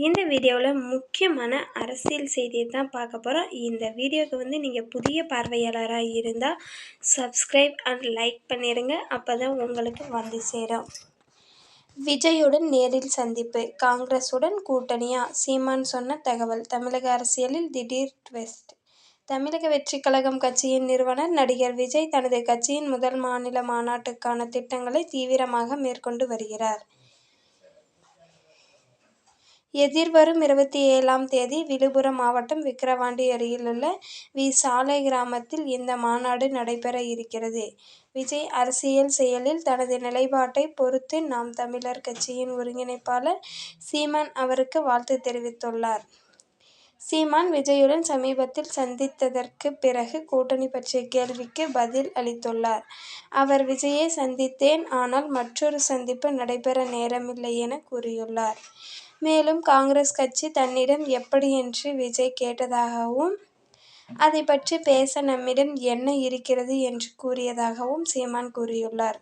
இந்த வீடியோவில் முக்கியமான அரசியல் செய்தியை தான் பார்க்க போகிறோம். இந்த வீடியோவுக்கு நீங்கள் புதிய பார்வையாளராக இருந்தால் சப்ஸ்கிரைப் அண்ட் லைக் பண்ணிடுங்க. அப்போ தான் உங்களுக்கு வந்து சேரும். விஜயுடன் நேரில் சந்திப்பு, காங்கிரஸுடன் கூட்டணியா? சீமான் சொன்ன தகவல். தமிழக அரசியலில் திடீர் ட்விஸ்ட். தமிழக வெற்றிக் கழகம் கட்சியின் நிறுவனர் நடிகர் விஜய் தனது கட்சியின் முதல் மாநில மாநாட்டுக்கான திட்டங்களை தீவிரமாக மேற்கொண்டு வருகிறார். எதிர்வரும் 27ஆம் தேதி விழுப்புரம் மாவட்டம் விக்கிரவாண்டி அருகிலுள்ள வி. சாலை கிராமத்தில் இந்த மாநாடு நடைபெற இருக்கிறது. விஜய் அரசியல் செயலில் தனது நிலைப்பாட்டை பொறுத்து நாம் தமிழர் கட்சியின் ஒருங்கிணைப்பாளர் சீமான் அவருக்கு வாழ்த்து தெரிவித்துள்ளார். சீமான் விஜயுடன் சமீபத்தில் சந்தித்ததற்கு பிறகு கூட்டணி பற்றிய கேள்விக்கு பதில் அளித்துள்ளார். அவர் விஜயை சந்தித்தேன், ஆனால் மற்றொரு சந்திப்பு நடைபெற நேரமில்லை என கூறியுள்ளார். மேலும் காங்கிரஸ் கட்சி தன்னிடம் எப்படி என்று விஜய் கேட்டதாகவும், அதை பற்றி பேச நம்மிடம் என்ன இருக்கிறது என்று கூறியதாகவும் சீமான் கூறியுள்ளார்.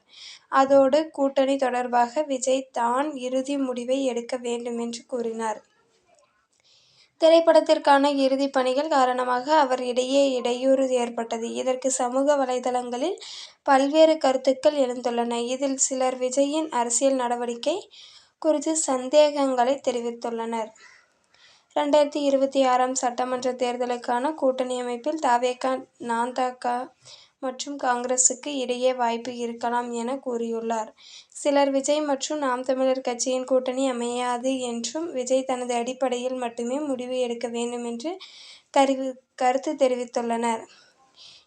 அதோடு கூட்டணி தொடர்பாக விஜய் தான் இறுதி முடிவை எடுக்க வேண்டும் என்று கூறினார். திரைப்படத்திற்கான இறுதிப் பணிகள் காரணமாக அவர் இடையே இடையூறு ஏற்பட்டது. இதற்கு சமூக வலைதளங்களில் பல்வேறு கருத்துக்கள் எழுந்துள்ளன. இதில் சிலர் விஜயின் அரசியல் நடவடிக்கை குறித்து சந்தேகங்களை தெரிவித்துள்ளனர். 2026ஆம் சட்டமன்ற தேர்தலுக்கான கூட்டணி அமைப்பில் த.வே.க., ந.த.க. மற்றும் காங்கிரசுக்கு இடையே வாய்ப்பு இருக்கலாம் என கூறியுள்ளார். சிலர் விஜய் மற்றும் நாம் தமிழர் கட்சியின் கூட்டணி அமையாது என்றும், விஜய் தனது அடிப்படையில் மட்டுமே முடிவு எடுக்க வேண்டும் என்று கருத்து தெரிவித்துள்ளனர்.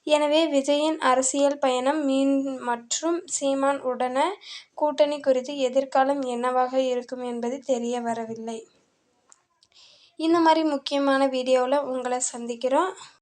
எனவே விஜயின் அரசியல் பயணம் மற்றும் சீமான் உடன கூட்டணி குறித்து எதிர்காலம் என்னவாக இருக்கும் என்பது தெரிய வரவில்லை. இந்த மாதிரி முக்கியமான வீடியோவில் உங்களை சந்திக்கிறோம்.